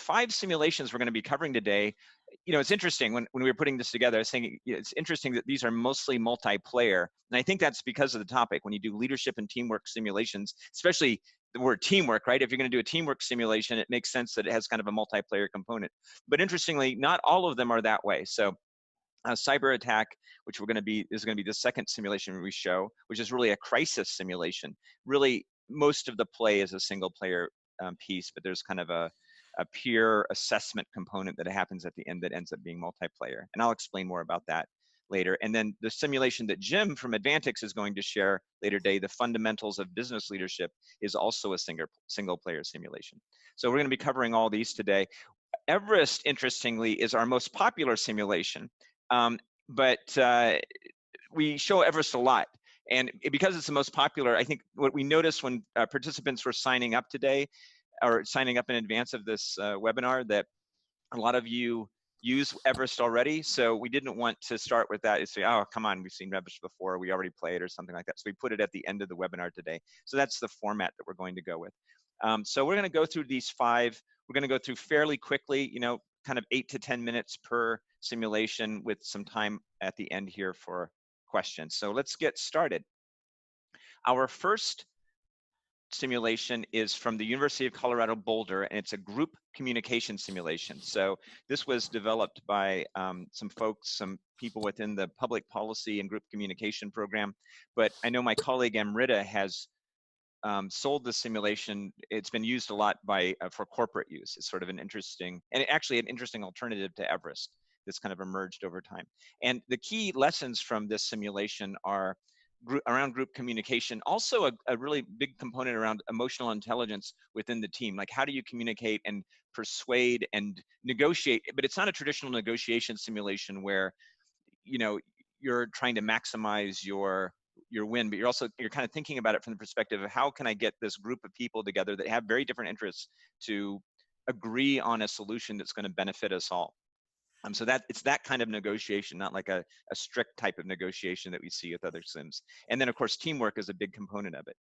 5 simulations we're going to be covering today. It's interesting when we were putting this together, I was thinking it's interesting that these are mostly multiplayer. And I think that's because of the topic. When you do leadership and teamwork simulations, especially the word teamwork, right? If you're going to do a teamwork simulation, it makes sense that it has kind of a multiplayer component. But interestingly, not all of them are that way. So cyber attack, which is going to be the second simulation we show, which is really a crisis simulation. Really, most of the play is a single player piece, but there's kind of a peer assessment component that happens at the end that ends up being multiplayer. And I'll explain more about that later. And then the simulation that Jim from Advantix is going to share later today, the fundamentals of business leadership, is also a single player simulation. So we're going to be covering all these today. Everest, interestingly, is our most popular simulation, but we show Everest a lot. And because it's the most popular, I think what we noticed when participants were signing up today, or signing up in advance of this webinar, that a lot of you use Everest already. So we didn't want to start with that and say, oh, come on, we've seen Everest before, we already played or something like that. So we put it at the end of the webinar today. So that's the format that we're going to go with. So we're going to go through these 5. We're going to go through fairly quickly, kind of 8 to 10 minutes per simulation with some time at the end here for questions. So let's get started. Our first simulation is from the University of Colorado Boulder, and it's a group communication simulation. So this was developed by some people within the public policy and group communication program. But I know my colleague Amrita has sold the simulation. It's been used a lot for corporate use. It's sort of an interesting alternative to Everest that's kind of emerged over time. And the key lessons from this simulation are around group communication, also a really big component around emotional intelligence within the team. Like, how do you communicate and persuade and negotiate? But it's not a traditional negotiation simulation where, you're trying to maximize your win, but you're kind of thinking about it from the perspective of how can I get this group of people together that have very different interests to agree on a solution that's going to benefit us all. So that it's that kind of negotiation, not like a strict type of negotiation that we see with other sims. And then, of course, teamwork is a big component of it.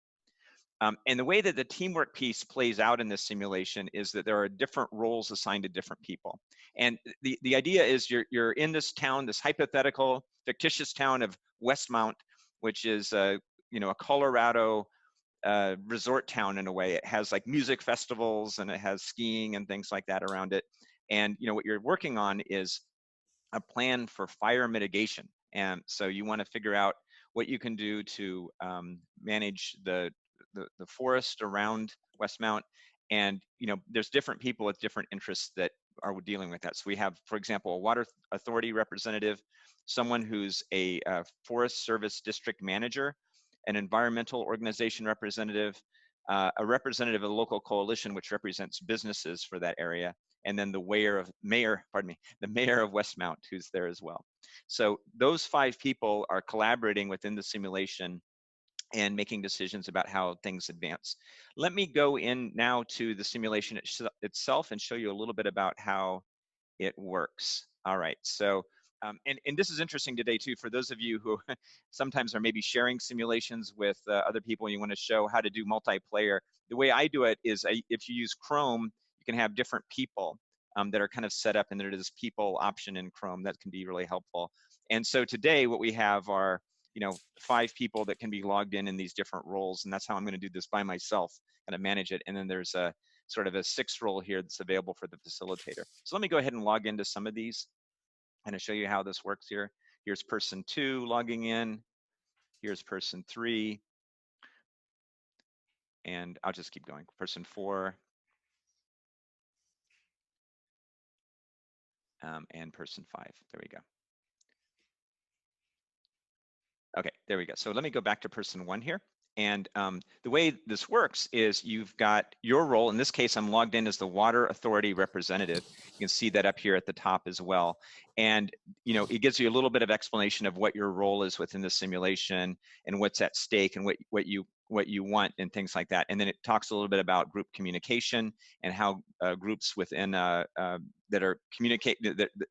And the way that the teamwork piece plays out in this simulation is that there are different roles assigned to different people. And the idea is you're in this town, this hypothetical, fictitious town of Westmount, which is a Colorado resort town in a way. It has like music festivals and it has skiing and things like that around it. And what you're working on is a plan for fire mitigation. And so you want to figure out what you can do to manage the forest around Westmount. And there's different people with different interests that are dealing with that. So we have, for example, a water authority representative, someone who's a Forest Service district manager, an environmental organization representative, a representative of the local coalition, which represents businesses for that area, and then the mayor of Westmount, who's there as well. So those 5 people are collaborating within the simulation and making decisions about how things advance. Let me go in now to the simulation itself and show you a little bit about how it works. All right, so and this is interesting today too, for those of you who sometimes are maybe sharing simulations with other people and you want to show how to do multiplayer. The way I do it is if you use Chrome, you can have different people that are kind of set up, and there is people option in Chrome that can be really helpful. And so today what we have are 5 people that can be logged in these different roles, and that's how I'm going to do this by myself, kind of manage it. And then there's a sort of a 6th role here that's available for the facilitator. So let me go ahead and log into some of these and I'll show you how this works here. Here's person 2 logging in. Here's person 3. And I'll just keep going. Person 4. And person 5. There we go. Okay, there we go. So let me go back to person 1 here. And the way this works is you've got your role. In this case, I'm logged in as the Water Authority representative. You can see that up here at the top as well. And it gives you a little bit of explanation of what your role is within the simulation and what's at stake and what what you want and things like that. And then it talks a little bit about group communication and how groups within that are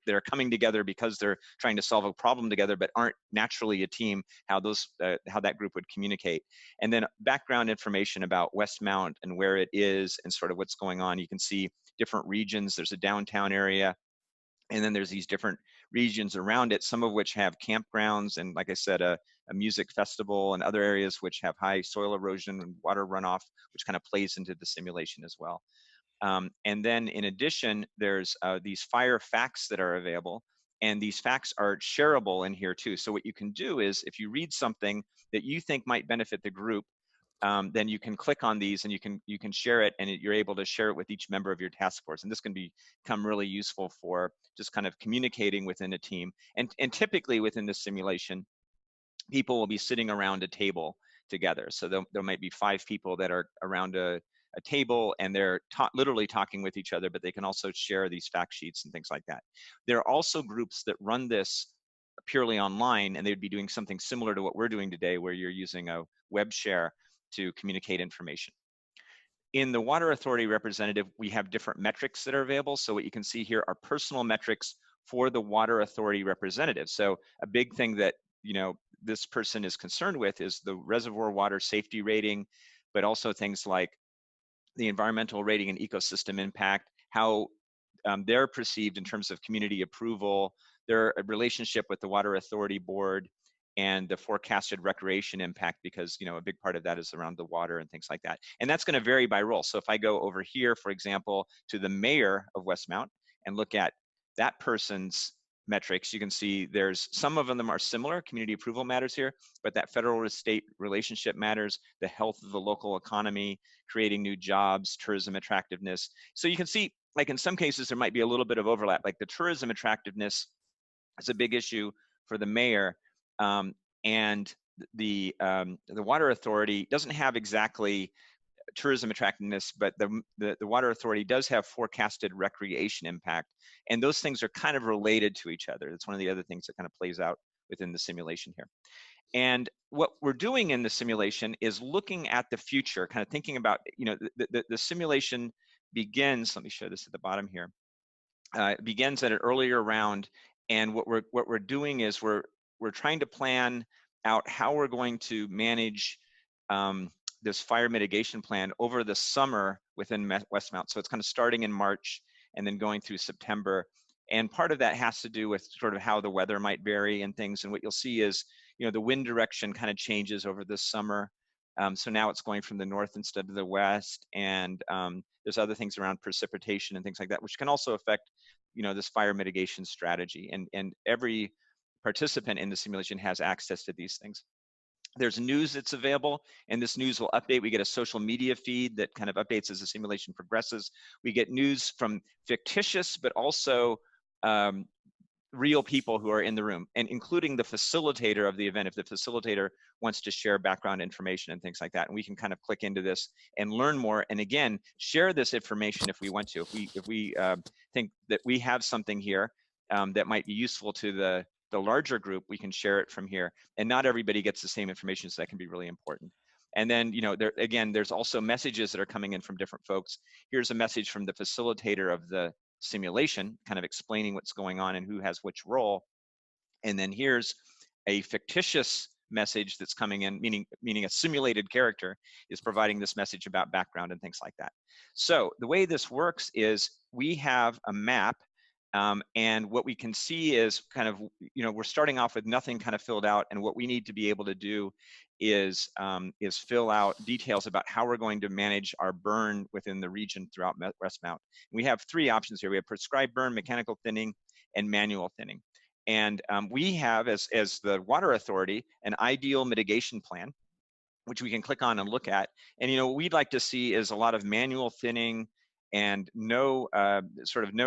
that are coming together because they're trying to solve a problem together but aren't naturally a team, how that group would communicate. And then background information about West Mount and where it is and sort of what's going on. You can see different regions. There's a downtown area, and then there's these different regions around it, some of which have campgrounds and, like I said, a music festival, and other areas which have high soil erosion and water runoff, which kind of plays into the simulation as well. And then in addition, there's these fire facts that are available, and these facts are shareable in here too. So what you can do is, if you read something that you think might benefit the group, then you can click on these and you can share it, and you're able to share it with each member of your task force. And this can become really useful for just kind of communicating within a team. And typically within this simulation, people will be sitting around a table together. So there might be 5 people that are around a table, and they're literally talking with each other, but they can also share these fact sheets and things like that. There are also groups that run this purely online, and they would be doing something similar to what we're doing today, where you're using a web share to communicate information. In the Water Authority representative, we have different metrics that are available. So what you can see here are personal metrics for the Water Authority representative. So a big thing that this person is concerned with is the reservoir water safety rating, but also things like the environmental rating and ecosystem impact, how they're perceived in terms of community approval, their relationship with the Water Authority Board, and the forecasted recreation impact, because a big part of that is around the water and things like that. And that's going to vary by role. So if I go over here, for example, to the mayor of Westmount and look at that person's metrics, you can see there's some of them are similar. Community approval matters here, but that federal state relationship matters, the health of the local economy, creating new jobs, tourism attractiveness. So you can see, like in some cases, there might be a little bit of overlap. Like the tourism attractiveness is a big issue for the mayor, and the Water Authority doesn't have exactly tourism attractiveness, but the Water Authority does have forecasted recreation impact, and those things are kind of related to each other. That's one of the other things that kind of plays out within the simulation here. And what we're doing in the simulation is looking at the future, kind of thinking about, the simulation begins, let me show this at the bottom here, it begins at an earlier round, and what we're doing is we're trying to plan out how we're going to manage this fire mitigation plan over the summer within Westmount. So it's kind of starting in March and then going through September. And part of that has to do with sort of how the weather might vary and things. And what you'll see is, the wind direction kind of changes over this summer. So now it's going from the north instead of the west. And there's other things around precipitation and things like that, which can also affect, this fire mitigation strategy. And every participant in the simulation has access to these things. There's news that's available, and this news will update. We get a social media feed that kind of updates as the simulation progresses. We get news from fictitious, but also real people who are in the room, and including the facilitator of the event, if the facilitator wants to share background information and things like that. And we can kind of click into this and learn more, and again, share this information if we want to. If we think that we have something here that might be useful to the larger group, we can share it from here. And not everybody gets the same information, so that can be really important. And then, there's also messages that are coming in from different folks. Here's a message from the facilitator of the simulation, kind of explaining what's going on and who has which role. And then here's a fictitious message that's coming in, meaning a simulated character is providing this message about background and things like that. So the way this works is we have a map, and what we can see is kind of, we're starting off with nothing kind of filled out, and what we need to be able to do is fill out details about how we're going to manage our burn within the region throughout Westmount. We have 3 options here. We have prescribed burn, mechanical thinning, and manual thinning. And we have, as the Water Authority, an ideal mitigation plan, which we can click on and look at. And what we'd like to see is a lot of manual thinning and no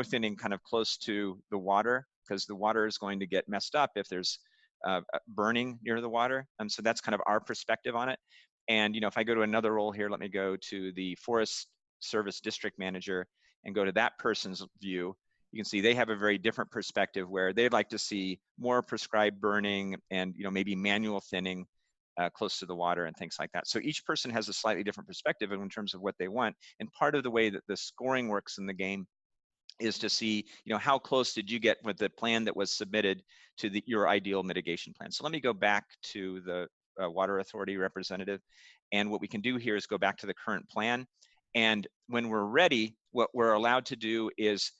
thinning kind of close to the water, because the water is going to get messed up if there's burning near the water. So that's kind of our perspective on it. And if I go to another role here, let me go to the Forest Service District Manager and go to that person's view. You can see they have a very different perspective, where they'd like to see more prescribed burning and maybe manual thinning. close to the water and things like that. So each person has a slightly different perspective in terms of what they want. And part of the way that the scoring works in the game is to see, how close did you get with the plan that was submitted to your ideal mitigation plan. So let me go back to the Water Authority representative. And what we can do here is go back to the current plan. And when we're ready, what we're allowed to do is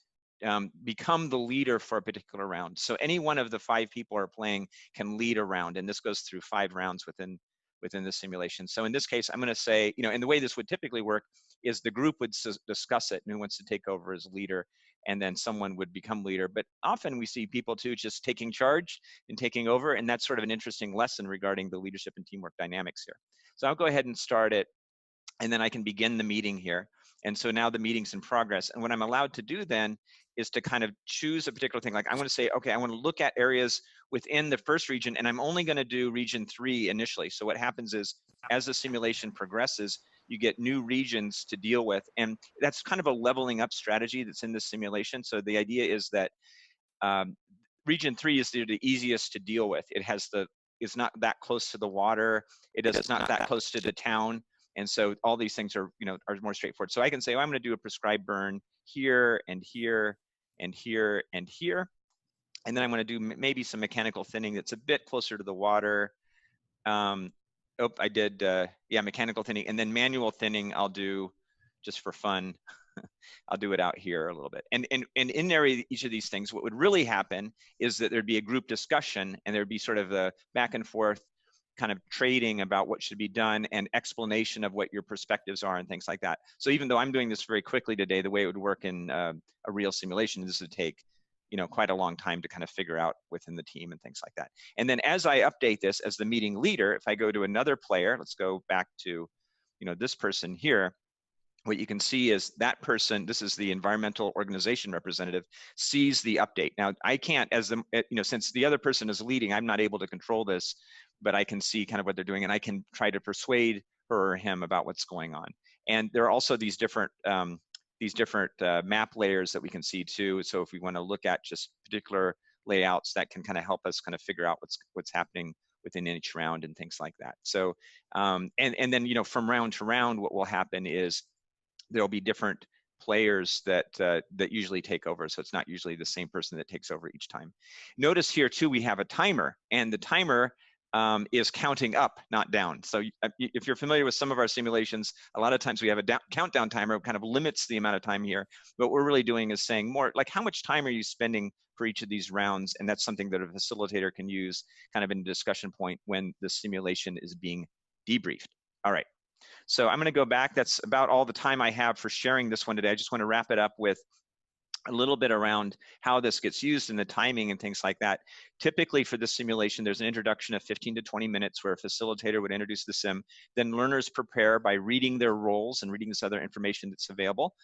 become the leader for a particular round. So any one of the 5 people are playing can lead a round, and this goes through 5 rounds within the simulation. So in this case, I'm going to say, and the way this would typically work is the group would discuss it and who wants to take over as leader, and then someone would become leader. But often we see people too just taking charge and taking over, and that's sort of an interesting lesson regarding the leadership and teamwork dynamics here. So I'll go ahead and start it, and then I can begin the meeting here. And so now the meeting's in progress. And what I'm allowed to do then is to kind of choose a particular thing. Like I want to say, okay, I want to look at areas within the first region, and I'm only going to do region 3 initially. So what happens is, as the simulation progresses, you get new regions to deal with. And that's kind of a leveling up strategy that's in this simulation. So the idea is that region 3 is the easiest to deal with. It's not that close to the water. It's not that close to the town. And so all these things are more straightforward. So I can say, I'm going to do a prescribed burn here and here and here and here. And then I'm going to do maybe some mechanical thinning that's a bit closer to the water. I did, mechanical thinning. And then manual thinning, I'll do just for fun. I'll do it out here a little bit. And in each of these things, what would really happen is that there'd be a group discussion, and there'd be sort of a back and forth kind of trading about what should be done and explanation of what your perspectives are and things like that. So even though I'm doing this very quickly today, the way it would work in a real simulation, this would take quite a long time to kind of figure out within the team and things like that. And then as I update this as the meeting leader, if I go to another player, let's go back to this person here, what you can see is that person, this is the environmental organization representative, sees the update. Now, I can't, since the other person is leading, I'm not able to control this, but I can see kind of what they're doing, and I can try to persuade her or him about what's going on. And there are also these different map layers that we can see too. So if we want to look at just particular layouts, that can kind of help us kind of figure out what's happening within each round and things like that. So, and then from round to round, what will happen is there'll be different players that usually take over. So it's not usually the same person that takes over each time. Notice here too, we have a timer, and the timer is counting up, not down. So if you're familiar with some of our simulations, a lot of times we have a countdown timer, kind of limits the amount of time here. But what we're really doing is saying more like, how much time are you spending for each of these rounds? And that's something that a facilitator can use kind of in a discussion point when the simulation is being debriefed. All right. So I'm going to go back. That's about all the time I have for sharing this one today. I just want to wrap it up with a little bit around how this gets used and the timing and things like that. Typically for this simulation, there's an introduction of 15 to 20 minutes where a facilitator would introduce the sim. Then learners prepare by reading their roles and reading this other information that's available.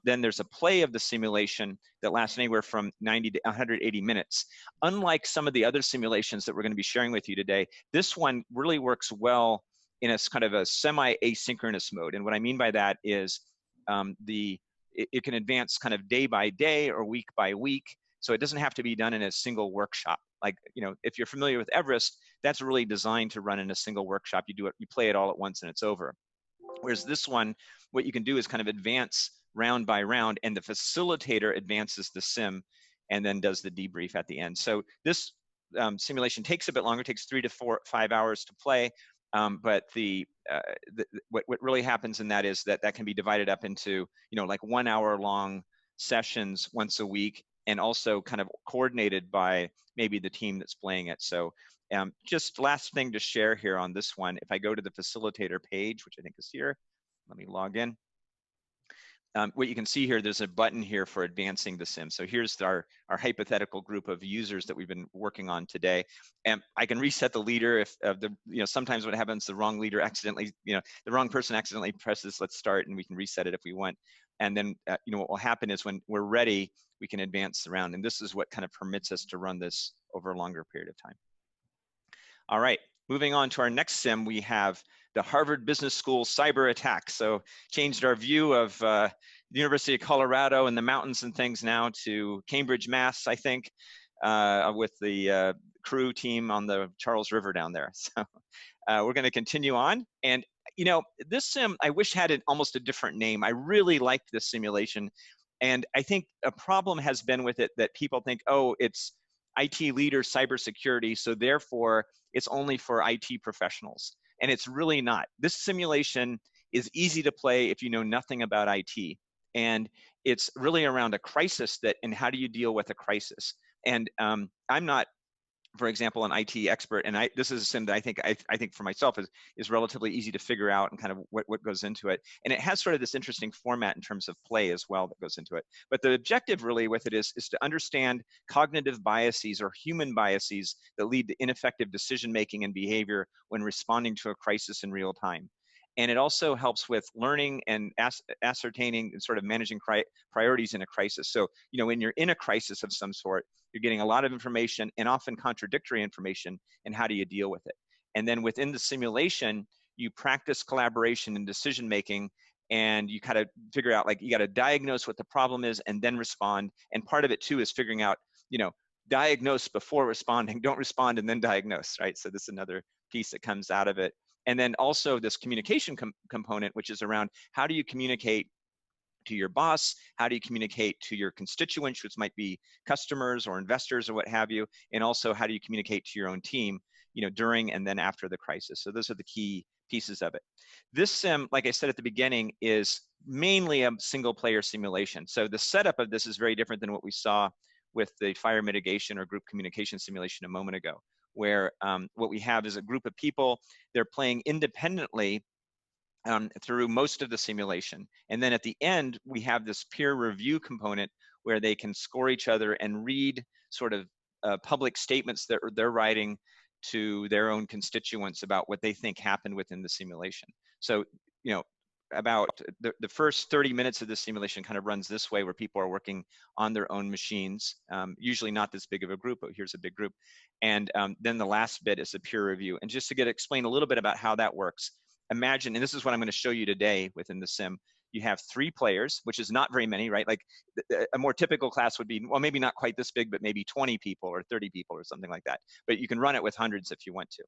Then there's a play of the simulation that lasts anywhere from 90 to 180 minutes. Unlike some of the other simulations that we're going to be sharing with you today, this one really works well in a kind of a semi-asynchronous mode. And what I mean by that is it can advance kind of day by day or week by week. So it doesn't have to be done in a single workshop. Like, if you're familiar with Everest, that's really designed to run in a single workshop. You play it all at once and it's over. Whereas this one, what you can do is kind of advance round by round, and the facilitator advances the sim and then does the debrief at the end. So this simulation takes a bit longer, takes 3 to 5 hours to play. But what really happens in that is that can be divided up into, like 1 hour long sessions once a week, and also kind of coordinated by maybe the team that's playing it. So just last thing to share here on this one, if I go to the facilitator page, which I think is here, let me log in. What you can see here, there's a button here for advancing the sim. So here's our hypothetical group of users that we've been working on today. And I can reset the leader if sometimes what happens, the wrong leader accidentally, the wrong person accidentally presses let's start, and we can reset it if we want. And then, what will happen is when we're ready, we can advance around. And this is what kind of permits us to run this over a longer period of time. All right, moving on to our next sim, we have the Harvard Business School cyber attack. So changed our view of the University of Colorado and the mountains and things now to Cambridge, Mass, I think, with the crew team on the Charles River down there. So we're going to continue on. And, this sim, I wish had almost a different name. I really liked this simulation. And I think a problem has been with it that people think, oh, it's IT leader cybersecurity, so therefore it's only for IT professionals. And it's really not. This simulation is easy to play if you know nothing about IT. And it's really around a crisis and how do you deal with a crisis? And I'm not, for example, an IT expert, and this is a sim that I think for myself is relatively easy to figure out and kind of what goes into it. And it has sort of this interesting format in terms of play as well that goes into it. But the objective really with it is to understand cognitive biases or human biases that lead to ineffective decision making and behavior when responding to a crisis in real time. And it also helps with learning and ascertaining and sort of managing priorities in a crisis. So, when you're in a crisis of some sort, you're getting a lot of information and often contradictory information, and how do you deal with it? And then within the simulation, you practice collaboration and decision making, and you kind of figure out, like, you got to diagnose what the problem is and then respond. And part of it too is figuring out, diagnose before responding, don't respond and then diagnose, right? So this is another piece that comes out of it. And then also this communication component, which is around how do you communicate to your boss? How do you communicate to your constituents, which might be customers or investors or what have you? And also, how do you communicate to your own team, during and then after the crisis? So those are the key pieces of it. This sim, like I said at the beginning, is mainly a single player simulation. So the setup of this is very different than what we saw with the fire mitigation or group communication simulation a moment ago, where what we have is a group of people, they're playing independently through most of the simulation. And then at the end, we have this peer review component where they can score each other and read sort of public statements that they're writing to their own constituents about what they think happened within the simulation. So, about the first 30 minutes of the simulation kind of runs this way, where people are working on their own machines, usually not this big of a group, but here's a big group. And then the last bit is a peer review. And just to explain a little bit about how that works, imagine, and this is what I'm going to show you today within the sim, you have 3 players, which is not very many, right? Like a more typical class would be, well, maybe not quite this big, but maybe 20 people or 30 people or something like that. But you can run it with hundreds if you want to.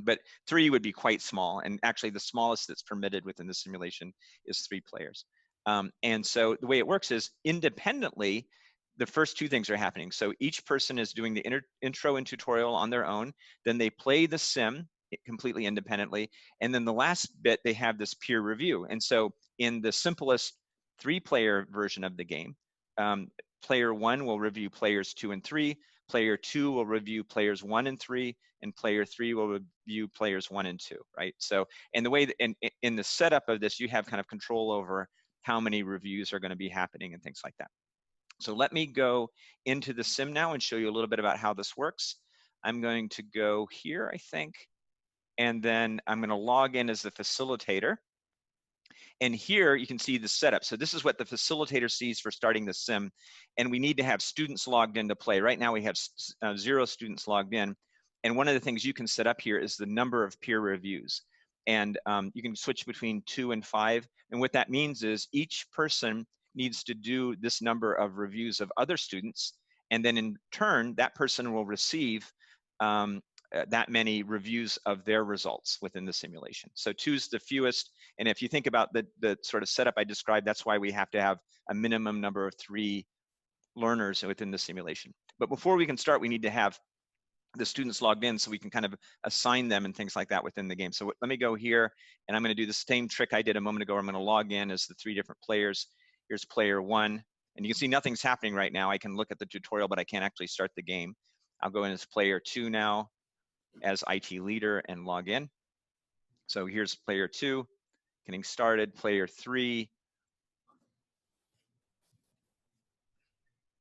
But 3 would be quite small. And actually the smallest that's permitted within the simulation is 3 players. And so the way it works is independently, the first 2 things are happening. So each person is doing the intro and tutorial on their own. Then they play the sim completely independently. And then the last bit, they have this peer review. And so in the simplest 3-player version of the game, player 1 will review players 2 and 3, player 2 will review players 1 and 3, and player 3 will review players 1 and 2, right? So, and the way that in the setup of this, you have kind of control over how many reviews are going to be happening and things like that. So let me go into the sim now and show you a little bit about how this works. I'm going to go here, I think, and then I'm going to log in as the facilitator. And here you can see the setup. So this is what the facilitator sees for starting the sim. And we need to have students logged in to play. Right now we have 0 students logged in. And one of the things you can set up here is the number of peer reviews. And you can switch between 2 and 5. And what that means is each person needs to do this number of reviews of other students. And then in turn, that person will receive that many reviews of their results within the simulation. So 2 is the fewest. And if you think about the sort of setup I described, that's why we have to have a minimum number of 3 learners within the simulation. But before we can start, we need to have the students logged in so we can kind of assign them and things like that within the game. So let me go here, and I'm going to do the same trick I did a moment ago. I'm going to log in as the 3 different players. Here's player 1, and you can see nothing's happening right now. I can look at the tutorial, but I can't actually start the game. I'll go in as player 2 now as IT leader and log in. So here's player 2 getting started, player 3.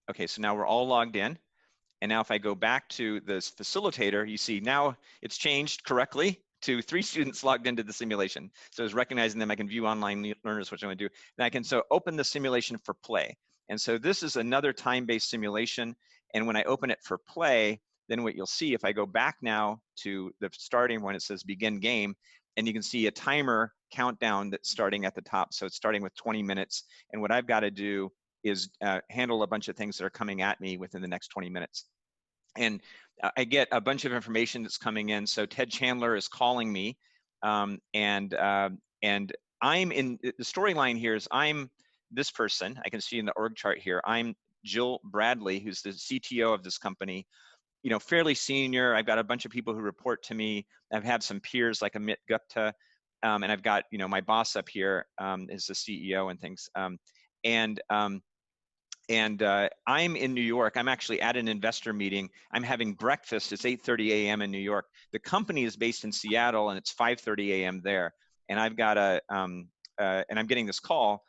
Okay, so now we're all logged in. And now if I go back to this facilitator, you see now it's changed correctly to 3 students logged into the simulation. So it's recognizing them. I can view online learners, which I want to do. And I can so open the simulation for play. And so this is another time-based simulation. And when I open it for play, then what you'll see, if I go back now to the starting when it says begin game, and you can see a timer countdown that's starting at the top. So it's starting with 20 minutes. And what I've got to do is handle a bunch of things that are coming at me within the next 20 minutes. And I get a bunch of information that's coming in. So Ted Chandler is calling me, and I'm in the storyline here is I'm this person. I can see in the org chart here. I'm Jill Bradley, who's the CTO of this company. Fairly senior. I've got a bunch of people who report to me. I've had some peers like Amit Gupta, and I've got my boss up here is the CEO and things. And I'm in New York. I'm actually at an investor meeting. I'm having breakfast. It's 8:30 a.m. in New York. The company is based in Seattle, and it's 5:30 a.m. there. And I've got and I'm getting this call,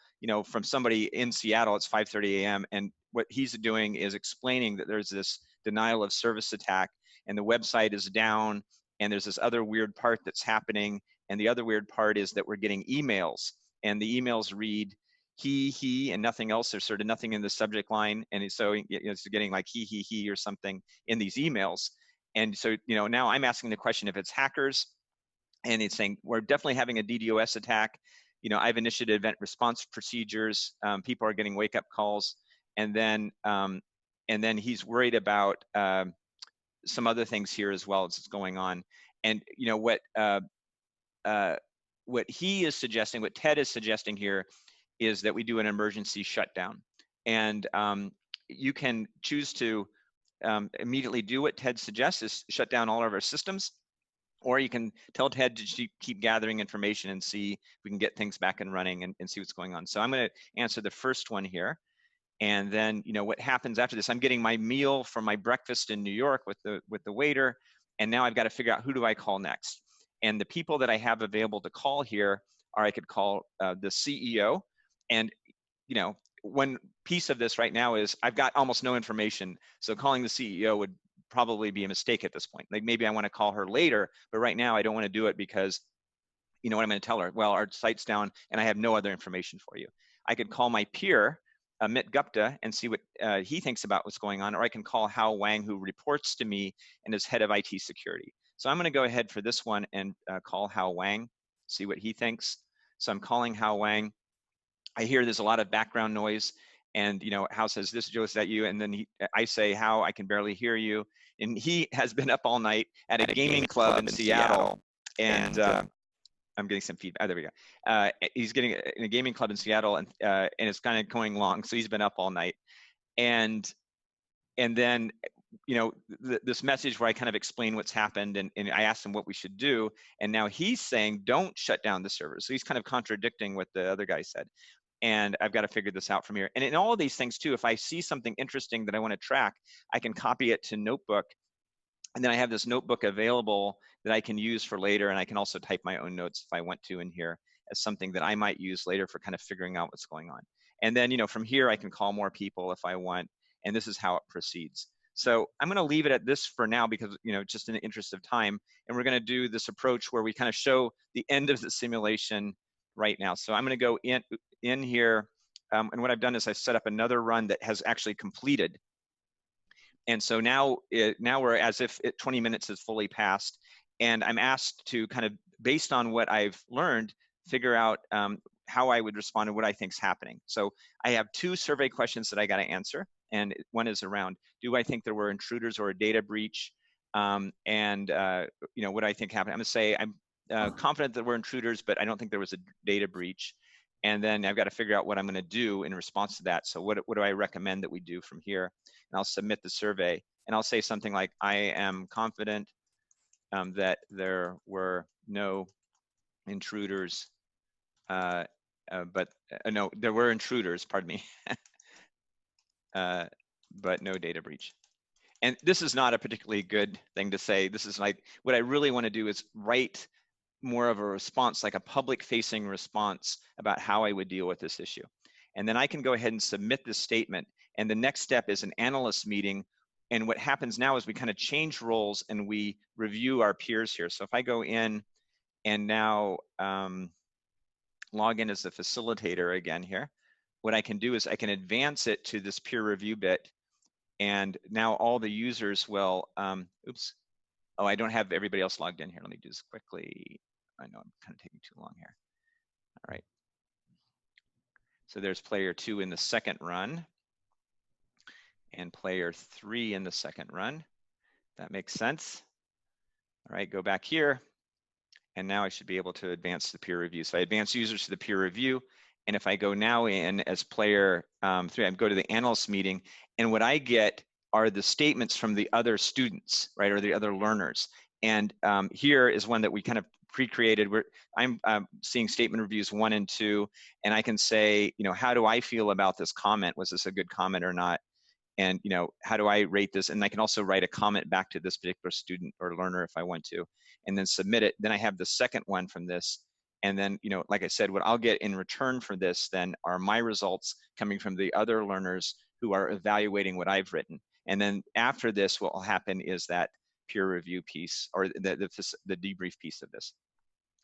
from somebody in Seattle. It's 5:30 a.m. And what he's doing is explaining that there's this denial of service attack, and the website is down, and there's this other weird part that's happening. And the other weird part is that we're getting emails, and the emails read he, and nothing else. There's sort of nothing in the subject line. And so it's getting like he, or something in these emails. And so, now I'm asking the question if it's hackers, and it's saying, we're definitely having a DDoS attack. I've initiated event response procedures. People are getting wake up calls. And then he's worried about some other things here as well as it's going on. And what he is suggesting, what Ted is suggesting here, is that we do an emergency shutdown. And you can choose to immediately do what Ted suggests, is shut down all of our systems, or you can tell Ted to keep gathering information and see if we can get things back and running and see what's going on. So I'm going to answer the first one here. And then, what happens after this? I'm getting my meal for my breakfast in New York with the waiter, and now I've got to figure out, who do I call next? And the people that I have available to call here are, I could call the CEO. And one piece of this right now is I've got almost no information, so calling the CEO would probably be a mistake at this point. Like, maybe I want to call her later, but right now I don't want to do it, because what I'm going to tell her? Well, our site's down and I have no other information for you. I could call my peer, Amit Gupta, and see what he thinks about what's going on, or I can call Hao Wang, who reports to me and is head of IT security. So I'm going to go ahead for this one and call Hao Wang, see what he thinks. So I'm calling Hao Wang. I hear there's a lot of background noise, and Hao says, "This, Joe, is that you?" And then I say, "Hao, I can barely hear you." And he has been up all night at a gaming club in Seattle, and I'm getting some feedback. Oh, there we go. He's getting in a gaming club in Seattle, and it's kind of going long. So he's been up all night, and then this message where I kind of explain what's happened, and I asked him what we should do, and now he's saying, "Don't shut down the server." So he's kind of contradicting what the other guy said, and I've got to figure this out from here. And in all of these things too, if I see something interesting that I want to track, I can copy it to Notebook, and then I have this notebook available that I can use for later, and I can also type my own notes if I want to in here as something that I might use later for kind of figuring out what's going on. And then, from here, I can call more people if I want, and this is how it proceeds. So I'm going to leave it at this for now, because, just in the interest of time, and we're going to do this approach where we kind of show the end of the simulation right now. So I'm going to go in here, and what I've done is I've set up another run that has actually completed. And so now we're as if 20 minutes has fully passed, and I'm asked to kind of, based on what I've learned, figure out how I would respond to what I think is happening. So I have 2 survey questions that I got to answer, and one is around, do I think there were intruders or a data breach? And what do I think happened? I'm going to say I'm confident that we're intruders, but I don't think there was a data breach. And then I've got to figure out what I'm going to do in response to that. So what do I recommend that we do from here? And I'll submit the survey, and I'll say something like, I am confident that there were no intruders, but no, there were intruders, pardon me, but no data breach. And this is not a particularly good thing to say. This is like, what I really want to do is write more of a response, like a public facing response about how I would deal with this issue. And then I can go ahead and submit this statement. And the next step is an analyst meeting. And what happens now is we kind of change roles and we review our peers here. So if I go in and now log in as the facilitator again here, what I can do is I can advance it to this peer review bit. And now all the users will, oops. Oh, I don't have everybody else logged in here. Let me do this quickly. I know I'm kind of taking too long here. All right. So there's player 2 in the second run and player 3 in the second run. That makes sense. All right, go back here. And now I should be able to advance the peer review. So I advance users to the peer review. And if I go now in as player 3, I go to the analyst meeting, and what I get are the statements from the other students, right, or the other learners. And here is one that we kind of pre-created. I'm seeing statement reviews 1 and 2, and I can say, how do I feel about this comment? Was this a good comment or not? And how do I rate this? And I can also write a comment back to this particular student or learner if I want to, and then submit it. Then I have the second one from this, and then like I said, what I'll get in return for this then are my results coming from the other learners who are evaluating what I've written. And then after this, what will happen is that peer review piece, or the debrief piece of this.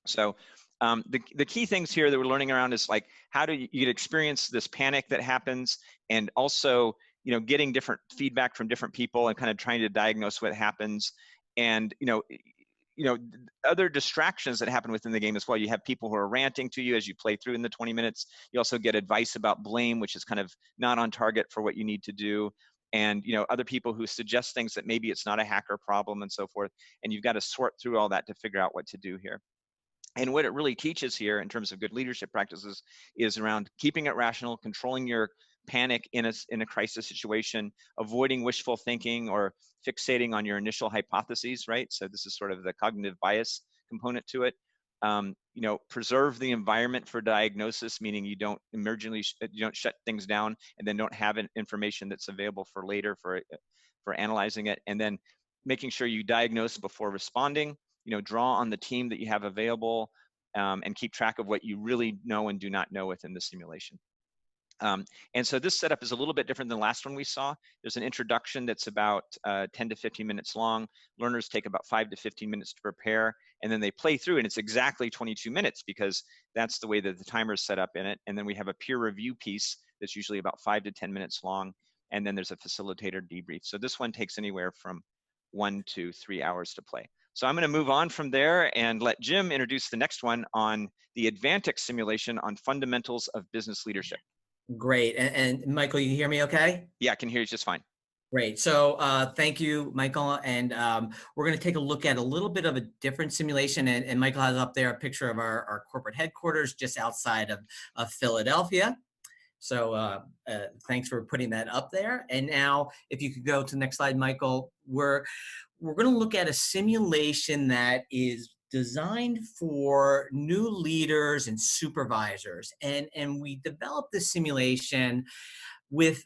So the key things here that we're learning around is like, how do you experience this panic that happens, and also getting different feedback from different people and kind of trying to diagnose what happens. And other distractions that happen within the game as well. You have people who are ranting to you as you play through in the 20 minutes. You also get advice about blame, which is kind of not on target for what you need to do. And other people who suggest things that maybe it's not a hacker problem and so forth. And you've got to sort through all that to figure out what to do here. And what it really teaches here in terms of good leadership practices is around keeping it rational, controlling your panic in a crisis situation, avoiding wishful thinking or fixating on your initial hypotheses, right? So this is sort of the cognitive bias component to it. Preserve the environment for diagnosis, meaning you don't shut things down and then don't have information that's available for later for analyzing it. And then making sure you diagnose before responding, draw on the team that you have available, and keep track of what you really know and do not know within the simulation. And so this setup is a little bit different than the last one we saw. There's an introduction that's about 10 to 15 minutes long. Learners take about 5 to 15 minutes to prepare, and then they play through, and it's exactly 22 minutes because that's the way that the timer is set up in it. And then we have a peer review piece that's usually about 5 to 10 minutes long, and then there's a facilitator debrief. So this one takes anywhere from 1 to 3 hours to play. So I'm going to move on from there and let Jim introduce the next one on the Advantix simulation on fundamentals of business leadership. Great. And Michael, you hear me okay? Yeah, I can hear you just fine. Great. So thank you, Michael. And we're going to take a look at a little bit of a different simulation. And Michael has up there a picture of our corporate headquarters just outside of Philadelphia. So thanks for putting that up there. And now if you could go to the next slide, Michael, we're going to look at a simulation that is designed for new leaders and supervisors. And we developed this simulation with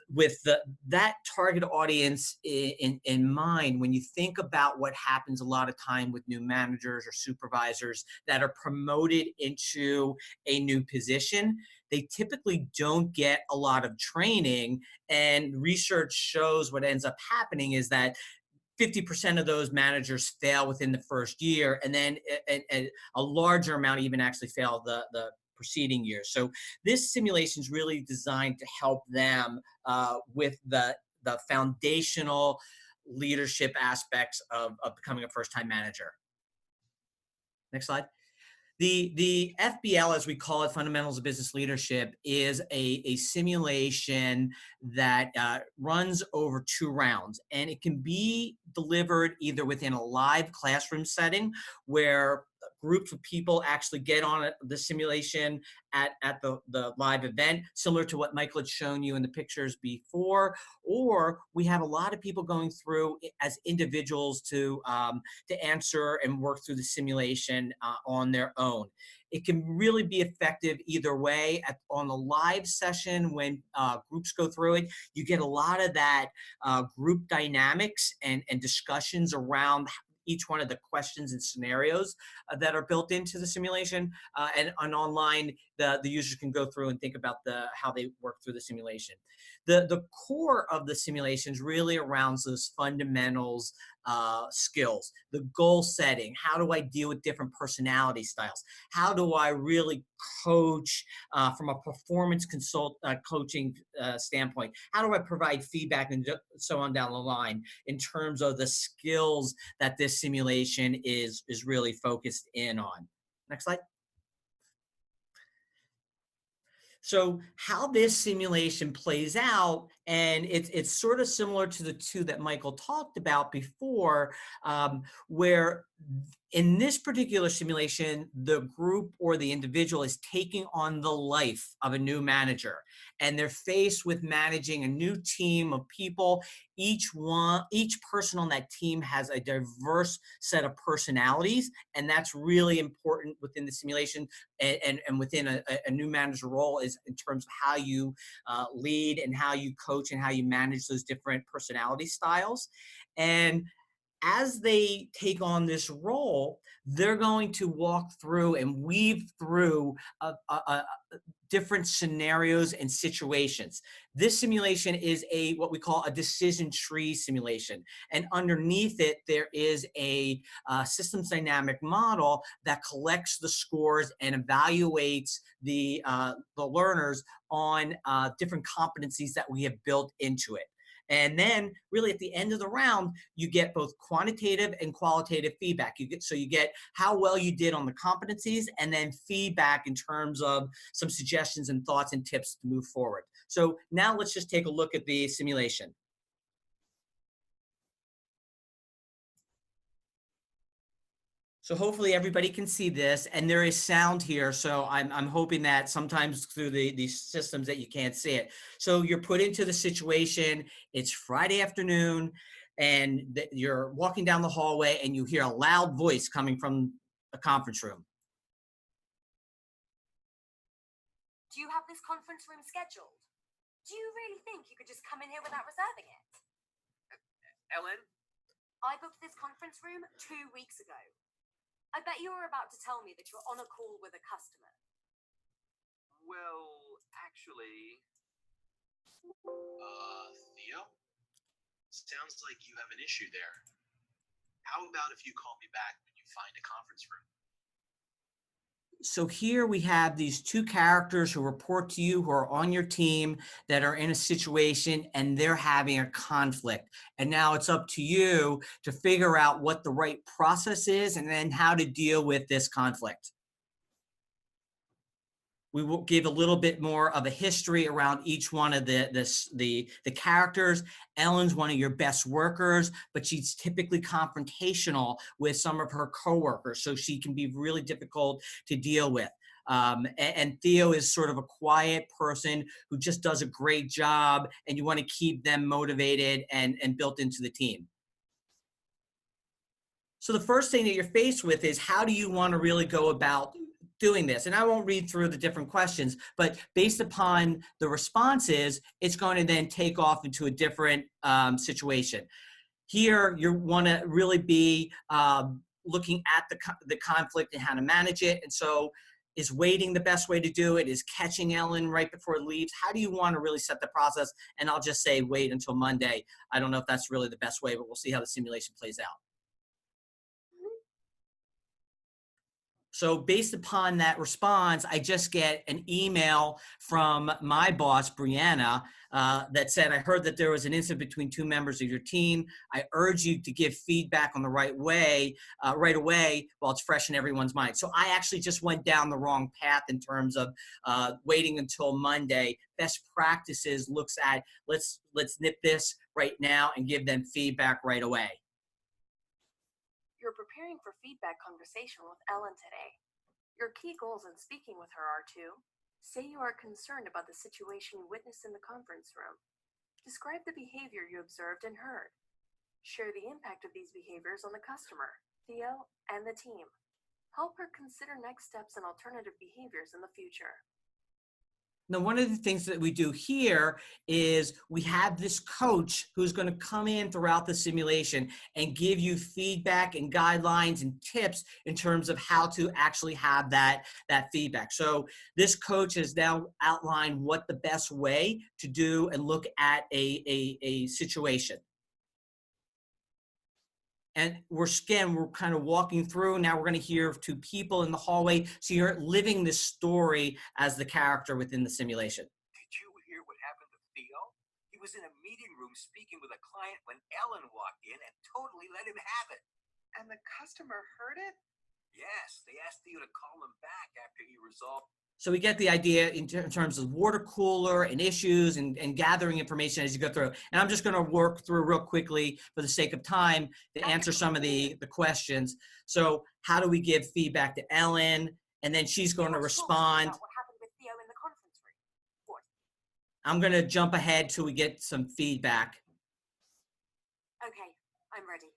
that target audience in mind. When you think about what happens a lot of time with new managers or supervisors that are promoted into a new position, they typically don't get a lot of training. And research shows what ends up happening is that 50% of those managers fail within the first year, and then a larger amount even actually fail the preceding year. So this simulation is really designed to help them with the foundational leadership aspects of becoming a first-time manager. Next slide. The FBL, as we call it, Fundamentals of Business Leadership, is a simulation that runs over 2 rounds. And it can be delivered either within a live classroom setting where groups of people actually get on the simulation at the live event, similar to what Michael had shown you in the pictures before, or we have a lot of people going through as individuals to answer and work through the simulation on their own. It can really be effective either way. On the live session, when groups go through it, you get a lot of that group dynamics and discussions around each one of the questions and scenarios that are built into the simulation. And online, the users can go through and think about how they work through the simulation. The core of the simulation is really around those fundamentals skills, the goal setting. How do I deal with different personality styles? How do I really coach from a performance coaching standpoint? How do I provide feedback and so on down the line in terms of the skills that this simulation is really focused in on? Next slide. So how this simulation plays out, and it's sort of similar to the two that Michael talked about before, where in this particular simulation, the group or the individual is taking on the life of a new manager, and they're faced with managing a new team of people. Each person on that team has a diverse set of personalities, and that's really important within the simulation and within a new manager role, is in terms of how you lead and how you coach and how you manage those different personality styles. And as they take on this role, they're going to walk through and weave through different scenarios and situations. This simulation is what we call a decision tree simulation. And underneath it, there is a systems dynamic model that collects the scores and evaluates the learners on different competencies that we have built into it. And then really at the end of the round, you get both quantitative and qualitative feedback. You get how well you did on the competencies, and then feedback in terms of some suggestions and thoughts and tips to move forward. So now let's just take a look at the simulation. So hopefully everybody can see this, and there is sound here. So I'm hoping that sometimes through these systems that you can't see it. So you're put into the situation. It's Friday afternoon, and you're walking down the hallway, and you hear a loud voice coming from a conference room. Do you have this conference room scheduled? Do you really think you could just come in here without reserving it? Ellen? I booked this conference room 2 weeks ago. I bet you were about to tell me that you're on a call with a customer. Well, actually... Theo? Sounds like you have an issue there. How about if you call me back when you find a conference room? So here we have these two characters who report to you, who are on your team, that are in a situation and they're having a conflict. And now it's up to you to figure out what the right process is and then how to deal with this conflict. We will give a little bit more of a history around each one of the characters. Ellen's one of your best workers, but she's typically confrontational with some of her coworkers, so she can be really difficult to deal with. And Theo is sort of a quiet person who just does a great job, and you want to keep them motivated and built into the team. So the first thing that you're faced with is, how do you want to really go about doing this? And I won't read through the different questions, but based upon the responses, it's going to then take off into a different situation. Here, you want to really be looking at the conflict and how to manage it. And so, is waiting the best way to do it? Is catching Ellen right before it leaves? How do you want to really set the process? And I'll just say wait until Monday. I don't know if that's really the best way, but we'll see how the simulation plays out. So based upon that response, I just get an email from my boss, Brianna, that said, I heard that there was an incident between two members of your team. I urge you to give feedback on the right way, right away, while it's fresh in everyone's mind. So I actually just went down the wrong path in terms of waiting until Monday. Best practices looks at, let's nip this right now and give them feedback right away. You're preparing for feedback conversation with Ellen today. Your key goals in speaking with her are to say you are concerned about the situation you witnessed in the conference room. Describe the behavior you observed and heard. Share the impact of these behaviors on the customer, Theo, and the team. Help her consider next steps and alternative behaviors in the future. Now, one of the things that we do here is we have this coach who's going to come in throughout the simulation and give you feedback and guidelines and tips in terms of how to actually have that feedback. So this coach has now outlined what the best way to do and look at a situation. And we're kind of walking through. Now we're going to hear two people in the hallway. So you're living this story as the character within the simulation. Did you hear what happened to Theo? He was in a meeting room speaking with a client when Ellen walked in and totally let him have it. And the customer heard it? Yes, they asked Theo to call him back after he resolved. So we get the idea in terms of water cooler and issues and gathering information as you go through. And I'm just going to work through real quickly for the sake of time to answer some of the questions. So how do we give feedback to Ellen? And then she's going to respond. What happened with Theo in the conference room? What? I'm going to jump ahead till we get some feedback. Okay, I'm ready.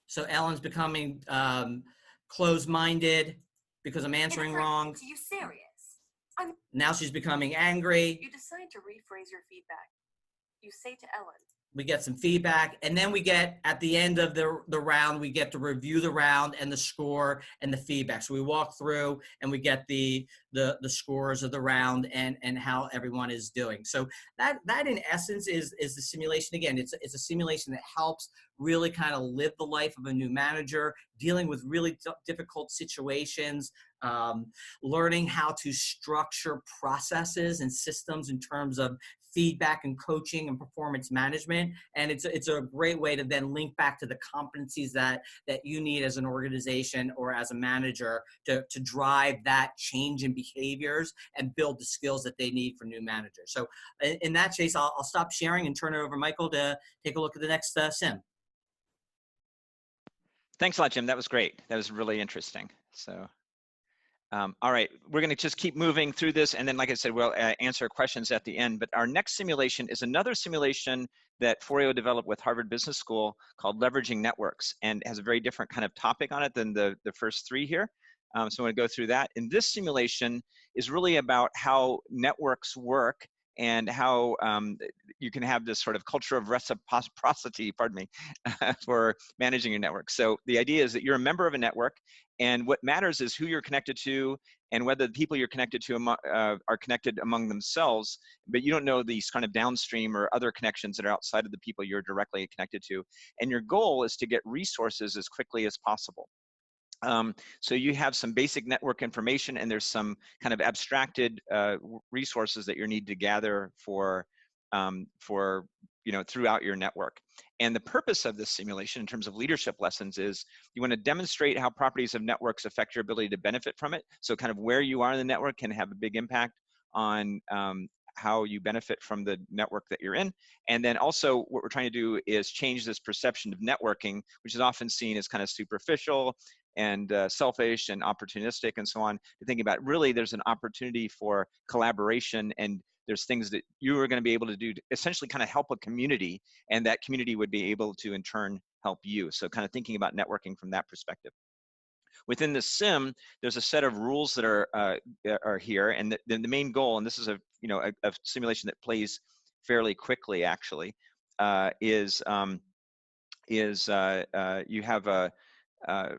So Ellen's becoming closed-minded because I'm answering wrong. Are you serious? Now she's becoming angry. You decide to rephrase your feedback. You say to Ellen, We get some feedback, and then we get, at the end of the round, we get to review the round and the score and the feedback. So we walk through and we get the scores of the round and how everyone is doing. So that in essence is the simulation. Again, it's a simulation that helps really kind of live the life of a new manager, dealing with really difficult situations, learning how to structure processes and systems in terms of feedback and coaching and performance management. And it's a great way to then link back to the competencies that you need as an organization or as a manager to drive that change in behaviors and build the skills that they need for new managers. So in that case, I'll stop sharing and turn it over to Michael to take a look at the next sim. Thanks a lot, Jim. That was great. That was really interesting. So, all right, we're going to just keep moving through this. And then, like I said, we'll answer questions at the end. But our next simulation is another simulation that Forio developed with Harvard Business School called Leveraging Networks, and has a very different kind of topic on it than the first three here. So I'm going to go through that. And this simulation is really about how networks work and how you can have this sort of culture of reciprocity, pardon me, for managing your network. So the idea is that you're a member of a network, and what matters is who you're connected to and whether the people you're connected to are connected among themselves, but you don't know these kind of downstream or other connections that are outside of the people you're directly connected to. And your goal is to get resources as quickly as possible. So you have some basic network information, and there's some kind of abstracted resources that you need to gather for throughout your network. And the purpose of this simulation in terms of leadership lessons is you want to demonstrate how properties of networks affect your ability to benefit from it. So kind of where you are in the network can have a big impact on how you benefit from the network that you're in. And then also what we're trying to do is change this perception of networking, which is often seen as kind of superficial and selfish and opportunistic and so on, to thinking about really there's an opportunity for collaboration, and there's things that you are going to be able to do to essentially kind of help a community, and that community would be able to in turn help you. So kind of thinking about networking from that perspective. Within the sim, there's a set of rules that are here, and the main goal, and this is a simulation that plays fairly quickly actually, is you have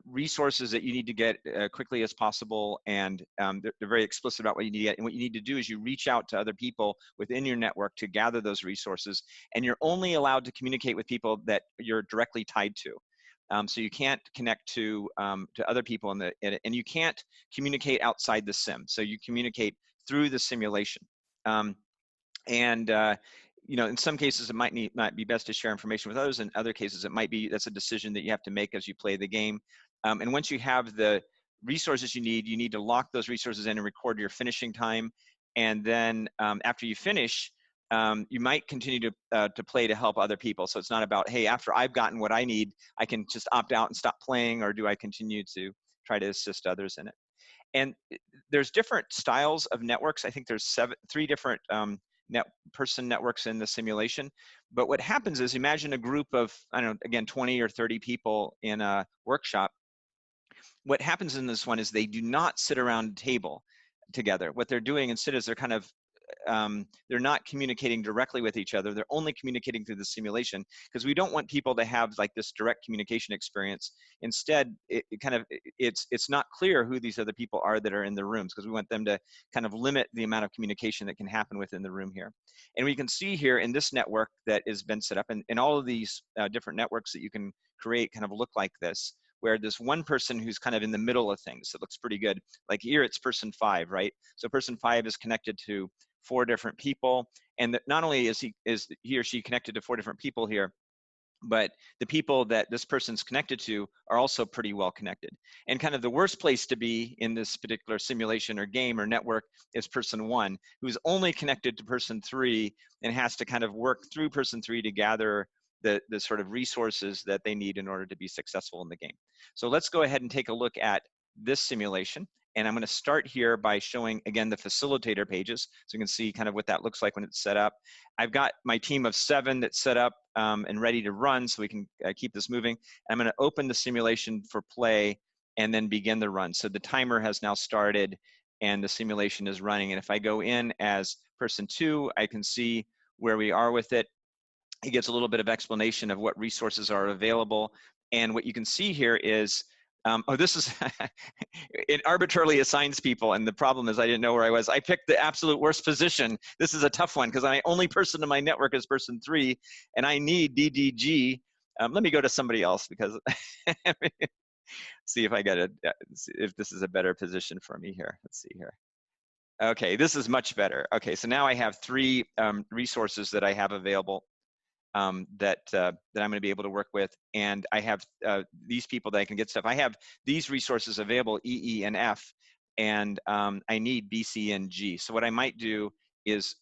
resources that you need to get quickly as possible, and they're very explicit about what you need to get. And what you need to do is you reach out to other people within your network to gather those resources, and you're only allowed to communicate with people that you're directly tied to. So you can't connect to other people and you can't communicate outside the sim. So you communicate through the simulation. In some cases it might not be best to share information with others. In other cases it might be, that's a decision that you have to make as you play the game. And once you have the resources you need to lock those resources in and record your finishing time. And then after you finish, you might continue to play to help other people. So it's not about, hey, after I've gotten what I need, I can just opt out and stop playing, or do I continue to try to assist others in it? And there's different styles of networks. I think there's three different person networks in the simulation. But what happens is, imagine a group of, I don't know, again, 20 or 30 people in a workshop. What happens in this one is they do not sit around a table together. What they're doing instead is they're kind of they're not communicating directly with each other. They're only communicating through the simulation, because we don't want people to have like this direct communication experience. Instead, it's not clear who these other people are that are in the rooms, because we want them to kind of limit the amount of communication that can happen within the room here. And we can see here in this network that has been set up, and all of these different networks that you can create kind of look like this, where there's one person who's kind of in the middle of things. It looks pretty good. Like here, it's person 5, right? So person 5 is connected to 4 different people, and that not only is he or she connected to 4 different people here, but the people that this person's connected to are also pretty well connected. And kind of the worst place to be in this particular simulation or game or network is person 1, who's only connected to person 3 and has to kind of work through person 3 to gather the sort of resources that they need in order to be successful in the game. So let's go ahead and take a look at this simulation. And I'm going to start here by showing, again, the facilitator pages. So you can see kind of what that looks like when it's set up. I've got my team of 7 that's set up and ready to run, so we can keep this moving. I'm going to open the simulation for play and then begin the run. So the timer has now started and the simulation is running. And if I go in as person 2, I can see where we are with it. It gives a little bit of explanation of what resources are available. And what you can see here is, oh, this is, it arbitrarily assigns people. And the problem is I didn't know where I was. I picked the absolute worst position. This is a tough one because my only person in my network is person 3, and I need DDG. Let me go to somebody else because see if I get it, if this is a better position for me here. Let's see here. Okay, this is much better. Okay, so now I have 3 resources that I have available. That I'm going to be able to work with, and I have these people that I can get stuff. I have these resources available, E, E, and F, and I need B, C, and G. So what I might do is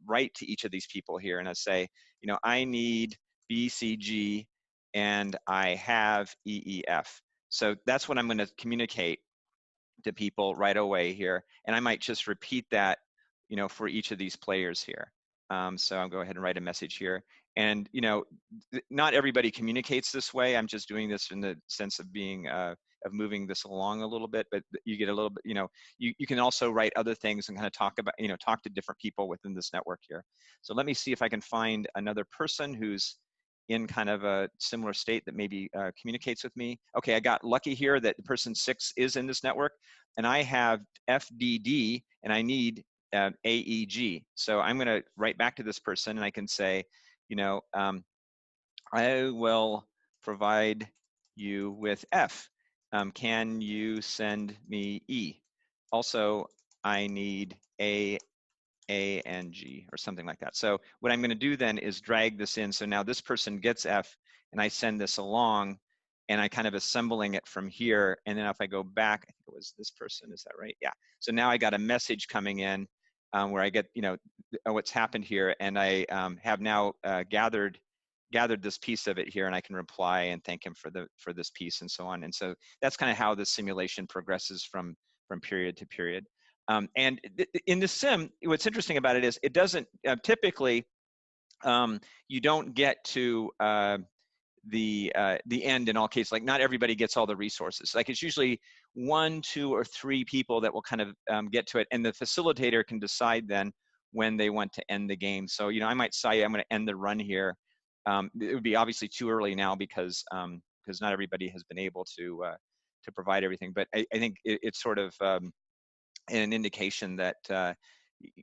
write to each of these people here, and I say, you know, I need B, C, G, and I have E, E, F. So that's what I'm going to communicate to people right away here, and I might just repeat that, you know, for each of these players here. So I'll go ahead and write a message here. And, you know, not everybody communicates this way. I'm just doing this in the sense of being, of moving this along a little bit, but you get a little bit, you know, you can also write other things and kind of talk about, you know, talk to different people within this network here. So let me see if I can find another person who's in kind of a similar state that maybe communicates with me. Okay, I got lucky here that person 6 is in this network, and I have FDD, and I need AEG. So I'm going to write back to this person, and I can say, you know, I will provide you with F. Can you send me E? Also, I need A, and G, or something like that. So what I'm going to do then is drag this in. So now this person gets F, and I send this along, and I kind of assembling it from here. And then if I go back, I think it was this person, is that right? Yeah. So now I got a message coming in where I get, you know, what's happened here, and I have now gathered this piece of it here, and I can reply and thank him for this piece and so on. And so that's kind of how the simulation progresses from period to period. And in the sim, what's interesting about it is it doesn't typically, you don't get to the end in all cases. Like not everybody gets all the resources. Like it's usually 1, 2, or 3 people that will kind of get to it, and the facilitator can decide then when they want to end the game. So, you know, I might say I'm going to end the run here. It would be obviously too early now because not everybody has been able to provide everything. But I think it's sort of an indication that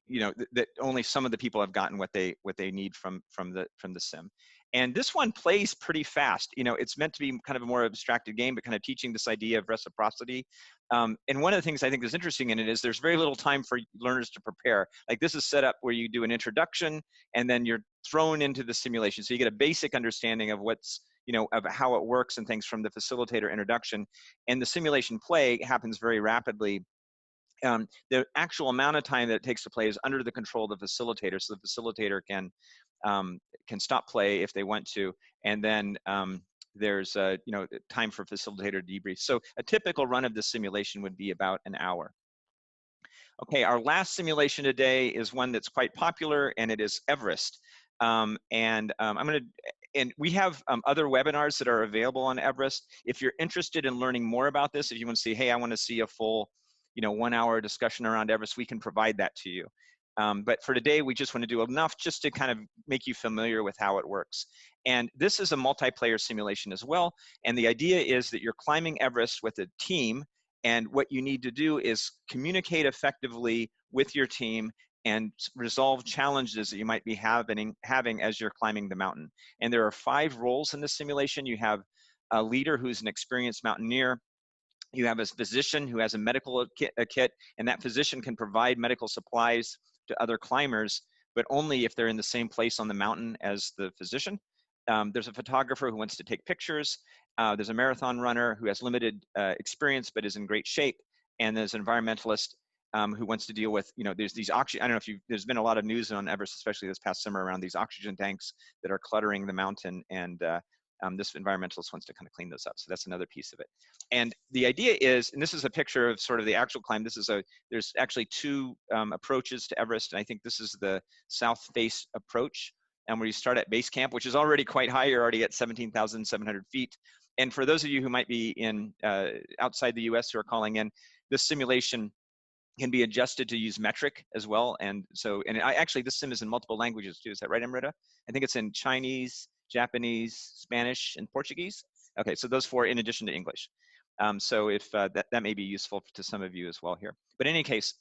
you know that only some of the people have gotten what they need from the sim. And this one plays pretty fast. You know, it's meant to be kind of a more abstracted game, but kind of teaching this idea of reciprocity. And one of the things I think is interesting in it is there's very little time for learners to prepare. Like this is set up where you do an introduction and then you're thrown into the simulation. So you get a basic understanding of what's, you know, of how it works and things from the facilitator introduction. And the simulation play happens very rapidly. The actual amount of time that it takes to play is under the control of the facilitator, so the facilitator can stop play if they want to, and then there's you know, time for facilitator debrief. So a typical run of this simulation would be about an hour. Okay, our last simulation today is one that's quite popular, and it is Everest. I'm going to, and we have other webinars that are available on Everest. If you're interested in learning more about this, if you want to see, hey, I want to see a full, you know, 1-hour discussion around Everest, we can provide that to you. But for today, we just want to do enough just to kind of make you familiar with how it works. And this is a multiplayer simulation as well. And the idea is that you're climbing Everest with a team, and what you need to do is communicate effectively with your team and resolve challenges that you might be having as you're climbing the mountain. And there are 5 roles in this simulation. You have a leader who's an experienced mountaineer. You have a physician who has a medical kit, and that physician can provide medical supplies to other climbers, but only if they're in the same place on the mountain as the physician. there's a photographer who wants to take pictures. There's a marathon runner who has limited experience but is in great shape, and there's an environmentalist who wants to deal with, there's these oxygen. I don't know if there's been a lot of news on Everest, especially this past summer, around these oxygen tanks that are cluttering the mountain, and this environmentalist wants to kind of clean those up. So that's another piece of it. And the idea is, and this is a picture of sort of the actual climb. There's actually two approaches to Everest, and I think this is the south face approach, and where you start at base camp, which is already quite high. You're already at 17,700 feet. And for those of you who might be in outside the US who are calling in, this simulation can be adjusted to use metric as well. And so, actually, this sim is in multiple languages too. Is that right, Amrita? I think it's in Chinese, Japanese, Spanish, and Portuguese. Okay, so those four in addition to English. So if that may be useful to some of you as well here. But in any case,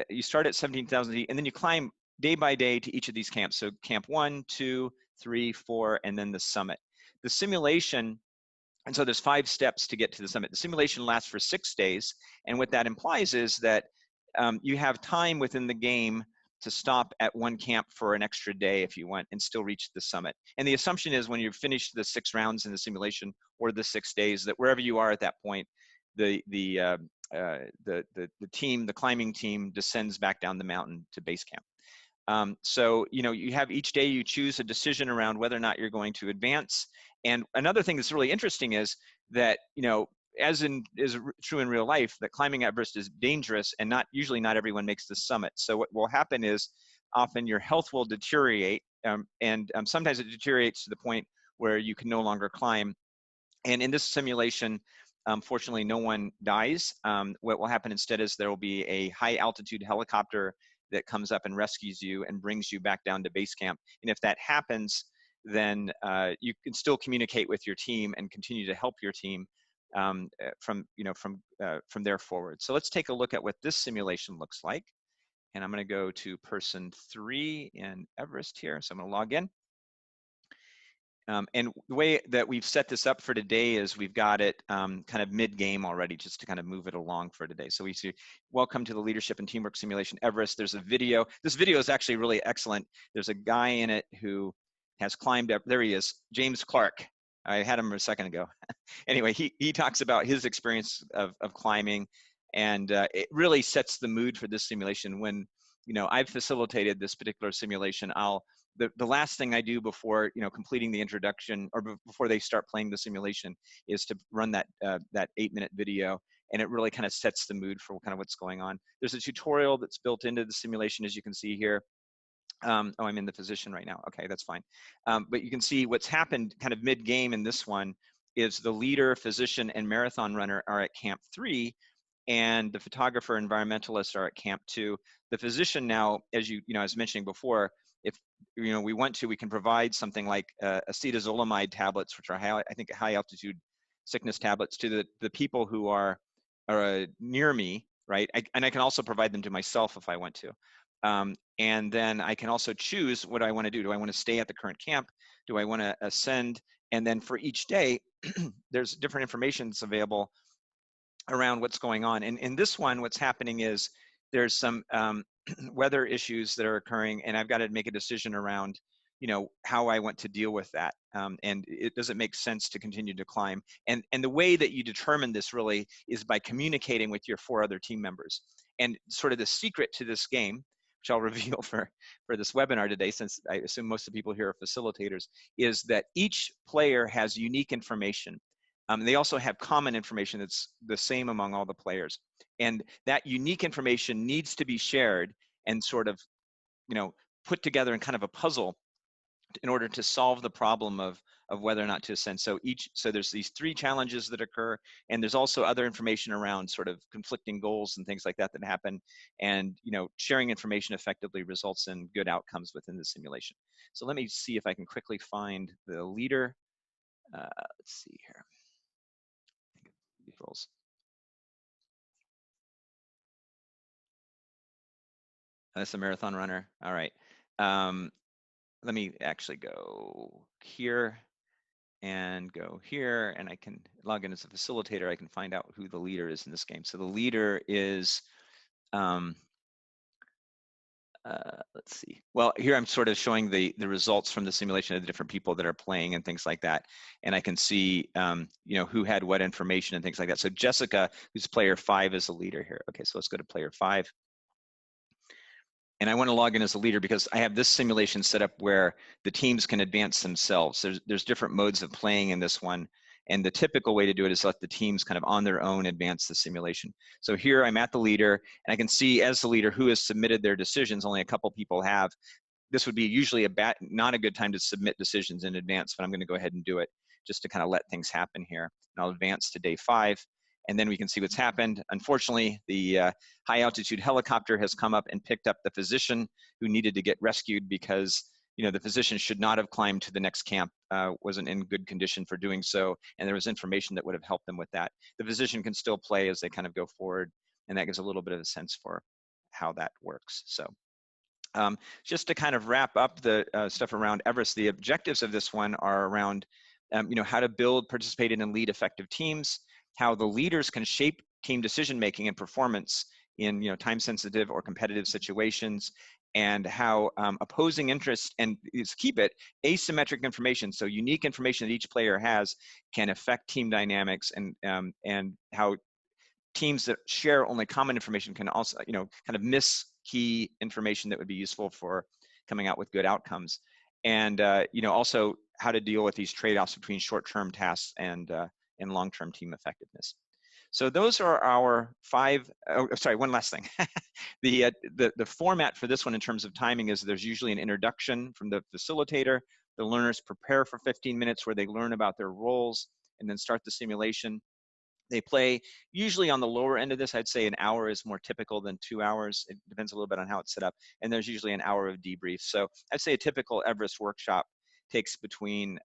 you start at 17,000 feet, and then you climb day by day to each of these camps. So camp 1, 2, 3, 4, and then the summit. The simulation, and so there's 5 steps to get to the summit. The simulation lasts for 6 days, and what that implies is that you have time within the game to stop at one camp for an extra day if you want, and still reach the summit. And the assumption is when you've finished the 6 rounds in the simulation or the 6 days, that wherever you are at that point, the team, the climbing team, descends back down the mountain to base camp. So, you have each day you choose a decision around whether or not you're going to advance. And another thing that's really interesting is that, as is true in real life, that climbing Everest is dangerous, and usually not everyone makes the summit. So what will happen is often your health will deteriorate, and sometimes it deteriorates to the point where you can no longer climb. And in this simulation, fortunately, no one dies. What will happen instead is there will be a high altitude helicopter that comes up and rescues you and brings you back down to base camp. And if that happens, then you can still communicate with your team and continue to help your team from there forward. So let's take a look at what this simulation looks like. And I'm going to go to person 3 in Everest here. So I'm going to log in. And the way that we've set this up for today is we've got it kind of mid-game already, just to kind of move it along for today. So we see, welcome to the Leadership and Teamwork Simulation Everest. There's a video. This video is actually really excellent. There's a guy in it who has climbed up. There he is, James Clark. I had him a second ago. Anyway, he talks about his experience of climbing, and it really sets the mood for this simulation. When I've facilitated this particular simulation, the last thing I do before completing the introduction, or before they start playing the simulation, is to run that 8-minute video, and it really kind of sets the mood for kind of what's going on. There's a tutorial that's built into the simulation, as you can see here. Oh, I'm in the position right now. Okay, that's fine. But you can see what's happened kind of mid-game in this one is the leader, physician, and marathon runner are at camp 3, and the photographer, environmentalist are at camp 2. The physician now, as I was mentioning before, if we want to, we can provide something like acetazolamide tablets, which are high altitude sickness tablets, to the people who are near me, right? And I can also provide them to myself if I want to. And then I can also choose what I want to do. Do I want to stay at the current camp? Do I want to ascend? And then for each day, there's different information that's available around what's going on. And in this one, what's happening is there's some weather issues that are occurring, and I've got to make a decision around how I want to deal with that. And it doesn't make sense to continue to climb. And the way that you determine this really is by communicating with your 4 other team members. And sort of the secret to this game, which I'll reveal for this webinar today, since I assume most of the people here are facilitators, is that each player has unique information. They also have common information that's the same among all the players. And that unique information needs to be shared and sort of, put together in kind of a puzzle in order to solve the problem of whether or not to ascend. So there's these 3 challenges that occur, and there's also other information around sort of conflicting goals and things like that happen. And sharing information effectively results in good outcomes within the simulation. So let me see if I can quickly find the leader. Let's see here. These roles. That's a marathon runner. All right. Let me actually go here and go here, and I can log in as a facilitator. I can find out who the leader is in this game. So the leader is let's see. Well, here I'm sort of showing the results from the simulation of the different people that are playing and things like that. And I can see, you know, who had what information and things like that. So Jessica, who's player 5, is the leader here. Okay, so let's go to player 5. And I want to log in as a leader because I have this simulation set up where the teams can advance themselves. There's different modes of playing in this one. And the typical way to do it is let the teams kind of on their own advance the simulation. So here I'm at the leader, and I can see as the leader who has submitted their decisions. Only a couple people have. This would be usually not a good time to submit decisions in advance, but I'm going to go ahead and do it just to kind of let things happen here. And I'll advance to day 5, and then we can see what's happened. Unfortunately, the high altitude helicopter has come up and picked up the physician who needed to get rescued because, you know, the physician should not have climbed to the next camp, wasn't in good condition for doing so, and there was information that would have helped them with that. The physician can still play as they kind of go forward, and that gives a little bit of a sense for how that works. So just to kind of wrap up the stuff around Everest, the objectives of this one are around, you know, how to build, participate in, and lead effective teams, how the leaders can shape team decision-making and performance in, you know, time-sensitive or competitive situations, and how opposing interests, and keep it asymmetric information, so unique information that each player has can affect team dynamics, and how teams that share only common information can also, you know, kind of miss key information that would be useful for coming out with good outcomes. And, you know, also how to deal with these trade-offs between short-term tasks and long-term team effectiveness. So those are our 5, oh, sorry, one last thing. The format for this one in terms of timing is there's usually an introduction from the facilitator. The learners prepare for 15 minutes where they learn about their roles and then start the simulation. They play usually on the lower end of this. I'd say an hour is more typical than 2 hours. It depends a little bit on how it's set up. And there's usually an hour of debrief. So I'd say a typical Everest workshop takes between,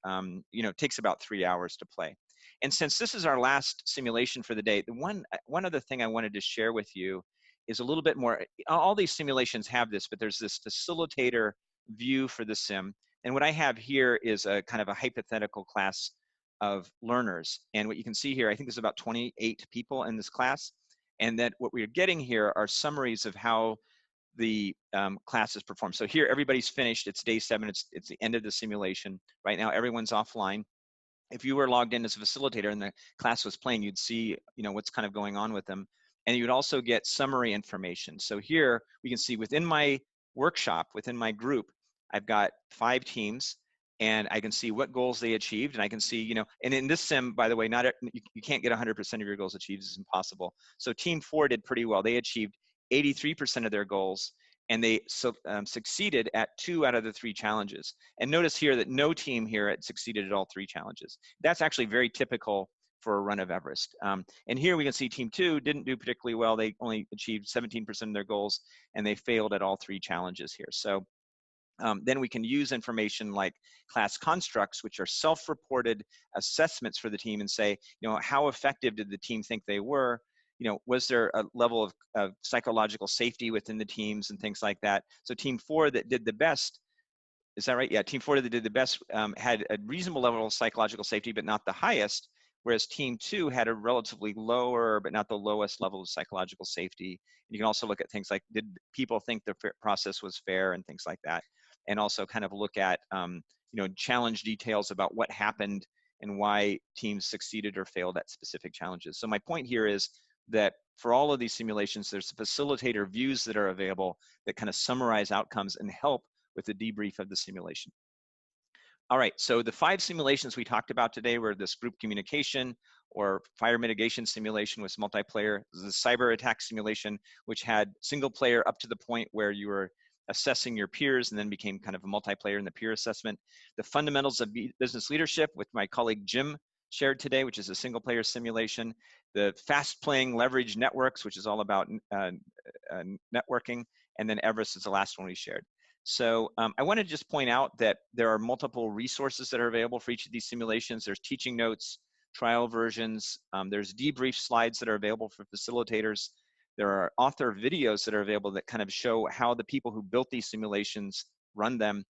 you know, takes about 3 hours to play. And since this is our last simulation for the day, the one other thing I wanted to share with you is a little bit more. All these simulations have this, but there's this facilitator view for the sim. And what I have here is a kind of a hypothetical class of learners. And what you can see here, I think there's about 28 people in this class. And that what we're getting here are summaries of how the classes perform. So here, everybody's finished. It's day 7. It's the end of the simulation. Right now, everyone's offline. If you were logged in as a facilitator and the class was playing, you'd see, you know, what's kind of going on with them. And you'd also get summary information. So here we can see within my workshop, within my group, I've got 5 teams, and I can see what goals they achieved. And I can see, you know, and in this sim, by the way, you can't get 100% of your goals achieved. It's impossible. So team 4 did pretty well. They achieved 83% of their goals, and they succeeded at 2 out of the 3 challenges. And notice here that no team here had succeeded at all 3 challenges. That's actually very typical for a run of Everest. And here we can see team 2 didn't do particularly well. They only achieved 17% of their goals, and they failed at all 3 challenges here. So then we can use information like class constructs, which are self-reported assessments for the team, and say, you know, how effective did the team think they were? You know, was there a level of psychological safety within the teams and things like that? So team 4 that did the best, is that right? Yeah, team 4 that did the best had a reasonable level of psychological safety, but not the highest, whereas team 2 had a relatively lower, but not the lowest level of psychological safety. And you can also look at things like, did people think the process was fair and things like that? And also kind of look at, you know, challenge details about what happened and why teams succeeded or failed at specific challenges. So my point here is that for all of these simulations, there's facilitator views that are available that kind of summarize outcomes and help with the debrief of the simulation. All right, so the 5 simulations we talked about today were this group communication or fire mitigation simulation with multiplayer, the cyber attack simulation, which had single player up to the point where you were assessing your peers and then became kind of a multiplayer in the peer assessment. The fundamentals of business leadership with my colleague Jim shared today, which is a single player simulation. The fast playing leverage networks, which is all about networking. And then Everest is the last one we shared. So I want to just point out that there are multiple resources that are available for each of these simulations. There's teaching notes, trial versions. There's debrief slides that are available for facilitators. There are author videos that are available that kind of show how the people who built these simulations run them.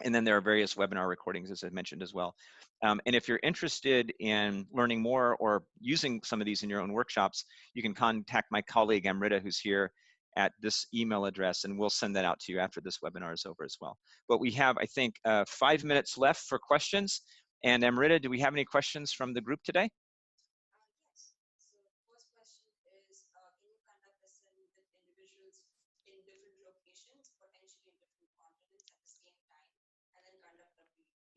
And then there are various webinar recordings, as I mentioned as well. And if you're interested in learning more or using some of these in your own workshops, you can contact my colleague, Amrita, who's here. at this email address, and we'll send that out to you after this webinar is over as well. But we have, I think, 5 minutes left for questions. And Amrita, do we have any questions from the group today? Yes. So the first question is, can you conduct a sim with individuals in different locations, potentially in different continents at the same time, and then conduct a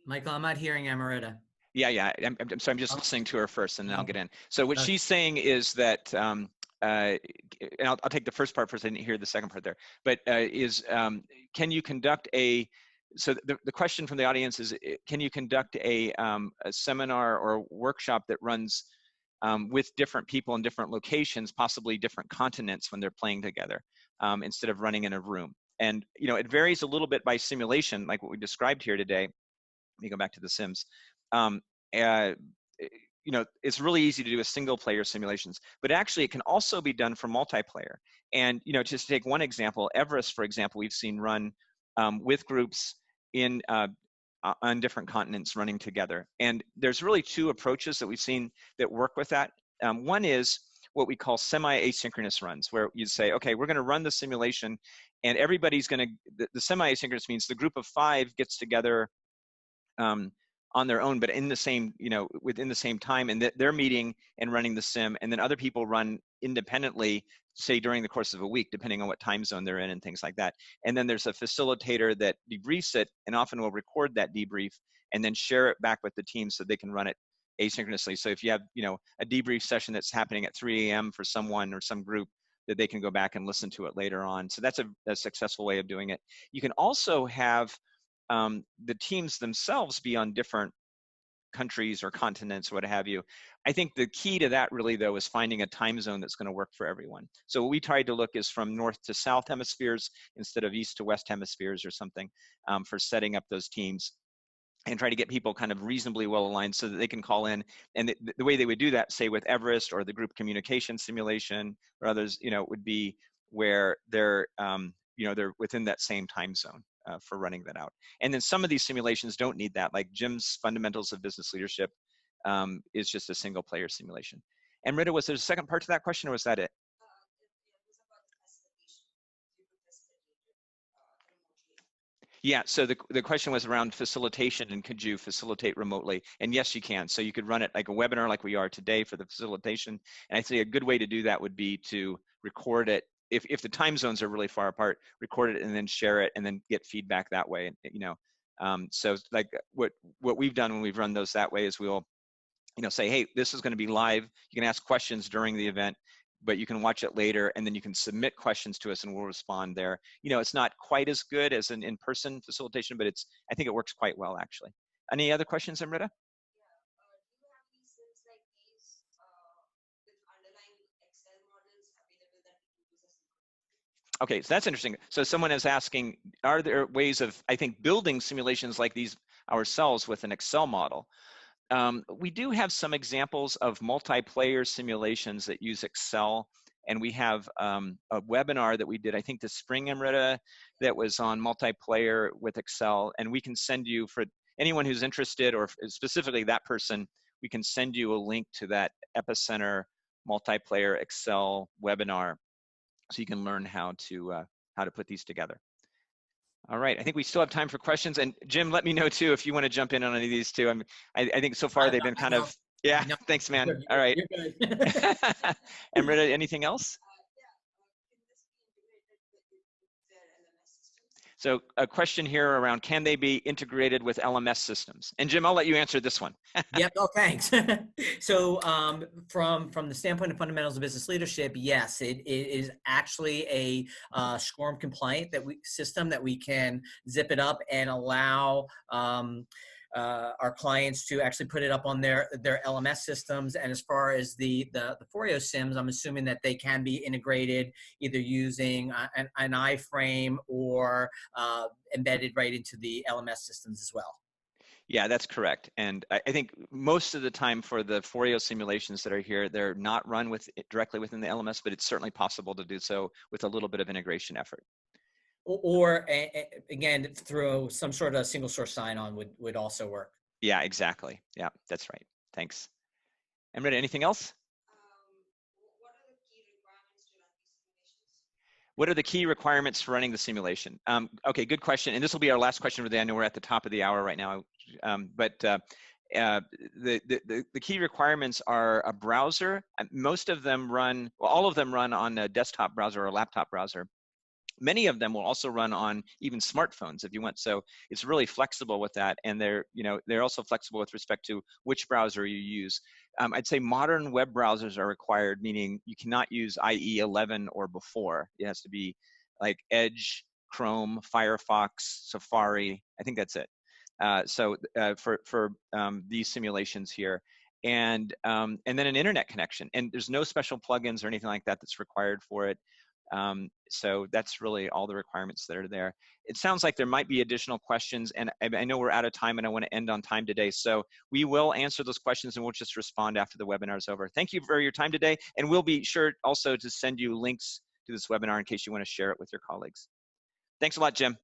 Michael, I'm not hearing Amarita. Yeah. I'm just Oh. listening to her first, and then I'll Okay. get in. So what Okay. she's saying is that, and I'll take the first part first. I didn't hear the second part there. But can you conduct a? So the question from the audience is, can you conduct a seminar or a workshop that runs with different people in different locations, possibly different continents when they're playing together, instead of running in a room? And it varies a little bit by simulation, like what we described here today. Let me go back to the Sims. Um, uh, it's really easy to do with single player simulations, but actually it can also be done for multiplayer. And, just to take one example, Everest, for example, we've seen run with groups in on different continents running together. And there's really two approaches that we've seen that work with that. One is what we call semi-asynchronous runs, where you say, okay, we're going to run the simulation, and everybody's going to, the semi-asynchronous means the group of 5 gets together on their own, but in the same, within the same time, and they're meeting and running the sim, and then other people run independently, say during the course of a week, depending on what time zone they're in and things like that. And then there's a facilitator that debriefs it, and often will record that debrief and then share it back with the team so they can run it asynchronously. So if you have, a debrief session that's happening at 3 a.m. for someone or some group, that they can go back and listen to it later on. So that's a successful way of doing it. You can also have the teams themselves be on different countries or continents or what have you. I think the key to that really, though, is finding a time zone that's going to work for everyone. So what we tried to look is from north to south hemispheres instead of east to west hemispheres or something, for setting up those teams, and try to get people kind of reasonably well aligned so that they can call in. And the way they would do that, say with Everest or the group communication simulation or others, would be where they're within that same time zone for running that out. And then some of these simulations don't need that, like Jim's Fundamentals of Business Leadership is just a single player simulation. And Rita, was there a second part to that question, or was that it? it was about the facilitation. You could facilitate it remotely. Yeah, so the question was around facilitation, and could you facilitate remotely? And yes, you can. So you could run it like a webinar like we are today for the facilitation. And I'd say a good way to do that would be to record it. If the time zones are really far apart, record it and then share it and then get feedback that way. So like what we've done when we've run those that way is we'll say, hey, this is going to be live. You can ask questions during the event, but you can watch it later, and then you can submit questions to us and we'll respond there. It's not quite as good as an in-person facilitation, but I think it works quite well, actually. Any other questions, Amrita? Yeah. Do you have any sims like these with underlying Excel models available that we can use as a Okay, so that's interesting. So someone is asking, are there ways of, I think, building simulations like these ourselves with an Excel model? We do have some examples of multiplayer simulations that use Excel, and we have a webinar that we did, I think this spring, Amrita, that was on multiplayer with Excel, and we can send you, for anyone who's interested, or specifically that person, we can send you a link to that Epicenter multiplayer Excel webinar so you can learn how to put these together. All right, I think we still have time for questions. And Jim, let me know too if you want to jump in on any of these too. I think so far they've been kind of, yeah, No, thanks, man. you're, All right. you're good. Amrita, anything else? can this be integrated with their LMS systems? So a question here around, can they be integrated with LMS systems? And Jim, I'll let you answer this one. Yep. Oh, thanks. So from the standpoint of fundamentals of business leadership, yes, it is actually a SCORM compliant system that we can zip it up and allow our clients to actually put it up on their LMS systems. And as far as the Forio sims, I'm assuming that they can be integrated either using an iframe or embedded right into the LMS systems as well. Yeah, that's correct. And I think most of the time for the Forio simulations that are here, they're not run directly within the LMS, but it's certainly possible to do so with a little bit of integration effort. Or again, through some sort of single source sign-on would also work. Yeah, exactly. Yeah, that's right. Thanks. Amrita, anything else? What are the key requirements to run these simulations? What are the key requirements for running the simulation? Okay, good question. And this will be our last question for the day. I know we're at the top of the hour right now, the key requirements are a browser. Most of them run, well, all of them run on a desktop browser or a laptop browser. Many of them will also run on even smartphones if you want. So it's really flexible with that, and they're also flexible with respect to which browser you use. I'd say modern web browsers are required, meaning you cannot use IE 11 or before. It has to be like Edge, Chrome, Firefox, Safari. I think that's it. For these simulations here, and then an internet connection. And there's no special plugins or anything like that that's required for it. So that's really all the requirements that are there. It sounds like there might be additional questions, and I know we're out of time and I want to end on time today. So we will answer those questions and we'll just respond after the webinar is over. Thank you for your time today. And we'll be sure also to send you links to this webinar in case you want to share it with your colleagues. Thanks a lot, Jim.